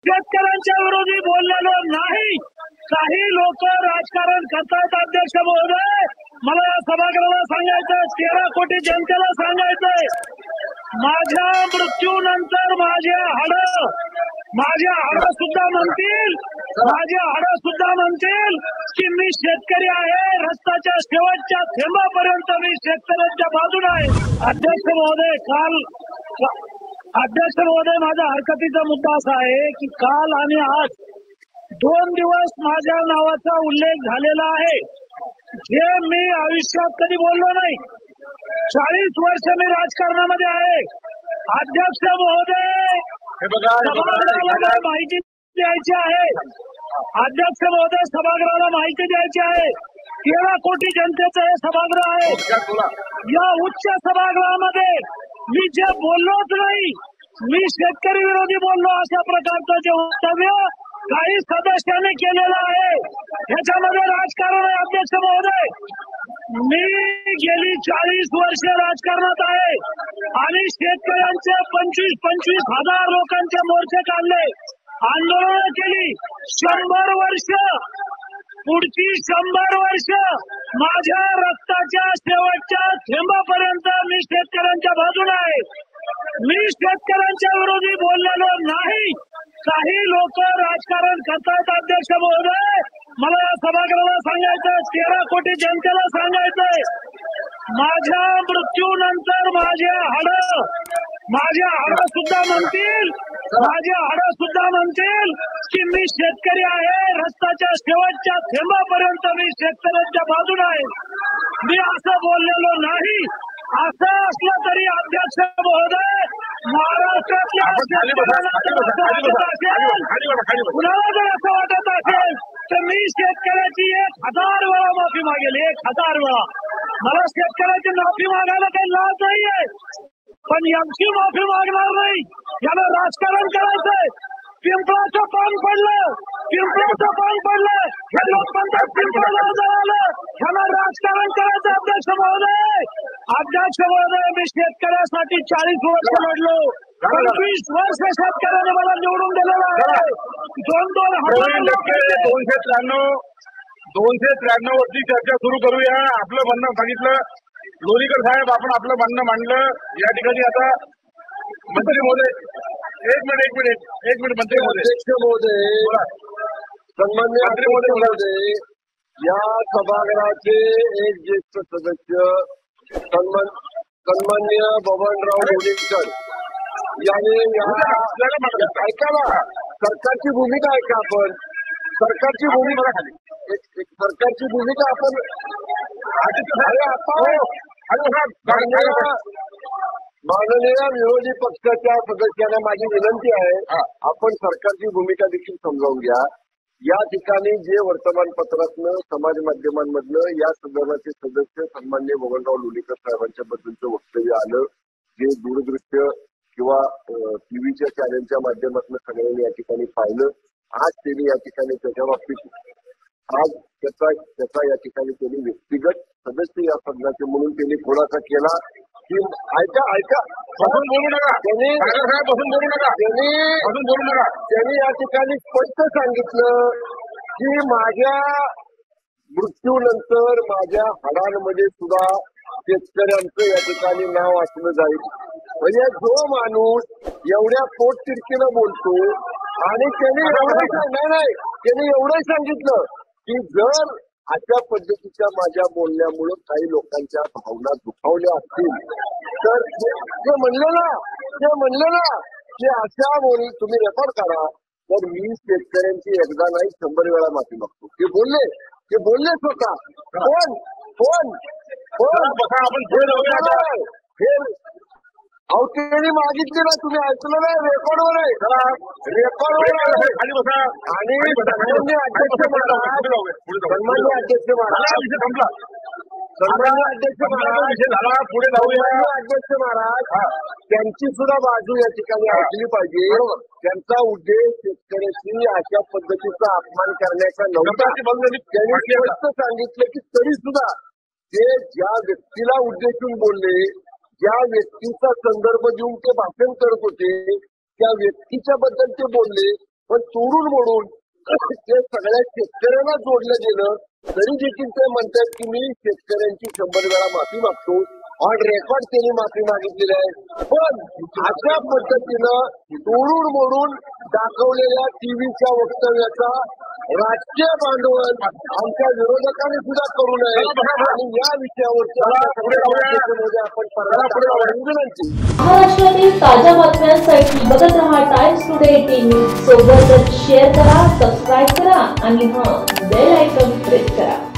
शेतकऱ्यांच्या विरोधी बोललेलो नाही. काही लोक राजकारण करतात. अध्यक्ष महोदय, मला या सभागृहाला सांगायचं, 13 कोटी जनतेला सांगायचंय, माझ्या मृत्यूनंतर माझे हाड सुद्धा म्हणतील की मी शेतकरी आहे. रस्त्याच्या शेवटच्या थेंबापर्यंत मी शेतकऱ्यांच्या बाजूने आहे. अध्यक्ष महोदय, माझ्या हरकतीचा मुद्दा असा आहे की काल आणि आज 2 दिवस माझ्या नावाचा उल्लेख झालेला आहे, जे मी आयुष्यात कधी बोललो नाही. 40 वर्ष मी राजकारणामध्ये आहे. अध्यक्ष महोदय, सभागृहाला माहिती द्यायची आहे. अध्यक्ष महोदय, सभागृहाला माहिती द्यायची आहे. 13 कोटी जनतेचं हे सभागृह आहे. या उच्च सभागृहामध्ये मी जे बोललोच नाही, मी शेतकरी विरोधी बोललो, अशा प्रकारचं जे वक्तव्य काही सदस्यांनी केलेलं आहे, ह्याच्यामध्ये राजकारण आहे. अध्यक्ष महोदय, मी गेली 40 वर्ष राजकारणात आहे आणि शेतकऱ्यांचे 25 हजार लोकांचे मोर्चे काढले, आंदोलन केली. 100 वर्ष, पुढची 100 वर्ष माझ्या रक्ताच्या शेवटच्या थेंबापर्यंत मी शेतकऱ्यांच्या बाजूने आहे. मी शेतकऱ्यांच्या विरोधी बोललेलो नाही. काही लोक राजकारण करतात. अध्यक्ष महोदय, मला या सभागृहाला सांगायचं, 13 कोटी जनतेला सांगायचंय, माझ्या मृत्यूनंतर माझे हाड सुद्धा म्हणतील की मी शेतकरी आहे. रस्त्याच्या शेवटच्या थेंबापर्यंत मी शेतकऱ्यांच्या बाजूने आहे. मी असं बोललेलो नाही. असं असलं तरी अध्यक्ष महोदय, महाराष्ट्रातल्या कुणाला जर असं वाटत असेल तर मी शेतकऱ्याची 1000 वेळा माफी मागेल. 1000 वेळा. मला शेतकऱ्याची माफी मागायला काही लाज नाहीये, पण यांची माफी मागणार नाही. याला राजकारण करायचंय. पिंपळाचं पान पडलं, हे लोक म्हणतात पिंपळाला जळालं. ह्याला राजकारण करायचं. अध्यक्ष महोदय, मी शेतकऱ्यासाठी 40 वर्ष लढलो. 25 वर्ष शेतकऱ्याने मला निवडून दिलेलं आहे. 293 वरती चर्चा सुरू करूया. आपलं म्हणणं सांगितलं. लोणीकर साहेब, आपण आपलं म्हणणं मांडलं. या ठिकाणी आता मंत्री महोदय, एक मिनिट मंत्री महोदय, सन्मान्य मंत्री महोदय, या सभागृहाचे एक ज्येष्ठ सदस्य सन्मान्य बबनराव लोणीकर याने ऐका ना, सरकारची भूमिका ऐका. आपण सरकारची भूमिका आपण माननीय विरोधी पक्षाच्या सदस्यांना माझी विनंती आहे, आपण सरकारची भूमिका देखील समजावून घ्या. या ठिकाणी जे वर्तमानपत्रातनं, समाज माध्यमांमधनं या सदनाचे सदस्य सन्मान्य बबनराव लोणीकर साहेबांच्या बद्दलचं वक्तव्य आलं, जे दूरदृश्य किंवा टीव्हीच्या चॅनलच्या माध्यमातून सगळ्यांनी या ठिकाणी पाहिलं. आज त्यांनी या ठिकाणी त्याच्या बाबतीत त्याचा या ठिकाणी त्यांनी व्यक्तिगत सदस्य या सदनाचे म्हणून त्यांनी खुलासा केला की ऐका बसून बोलू नका, त्यांनी या ठिकाणी स्पष्ट सांगितलं की माझ्या मृत्यूनंतर माझ्या हाडांमध्ये सुद्धा शेतकऱ्यांचं या ठिकाणी नाव असलं जाईल. म्हणजे जो माणूस एवढ्या पोटतिडकीनं बोलतो आणि त्यांनी एवढंही सांगितलं की जर अशा पद्धतीच्या माझ्या बोलण्यामुळे काही लोकांच्या भावना दुखावल्या असतील तर ते म्हणले ना की अशा बोल तुम्ही रेकॉर्ड करा, तर मी शेतकऱ्यांची एकदा नाही 100 वेळा माफी मागतो. ते बोलले स्वतः. कोण आपण अहो त्यांनी मागितली ना, तुम्ही ऐकलं नाही, रेकॉर्डवर आहे. आणि सन्मान्य अध्यक्ष महाराज त्यांची सुद्धा बाजू या ठिकाणी ऐकली पाहिजे. त्यांचा उद्देश शेतकऱ्याची अशा पद्धतीचा अपमान करण्याचा नव्हता. त्यांनी स्पष्ट सांगितलं की तरी सुद्धा ते ज्या व्यक्तीला उद्देशून बोलले, ज्या व्यक्तीचा संदर्भ देऊन ते भाषण करत होते, त्या व्यक्तीच्या बद्दल ते बोलले, पण तोडून मोडून ते सगळ्या शेतकऱ्यांना जोडलं गेलं तरी देखील ते म्हणतात की मी शेतकऱ्यांची 100 वेळा माफी मागतो. ऑन रेकॉर्ड त्यांनी माफी मागितलेली आहे. पण अशा पद्धतीनं तोडून मोडून दाखवलेल्या टीव्हीच्या वक्तव्याचा राजकीय भांडवल आमच्या विरोधकांनी सुद्धा करू नये आणि या विषयावर आपण विनंती. महाराष्ट्रातील ताज्या बातम्यांसाठी बघत रहा टाइम्स टुडे 18 न्यूज. सोबतच शेअर करा, सबस्क्राईब करा आणि बेल आयकॉन प्रेस करा.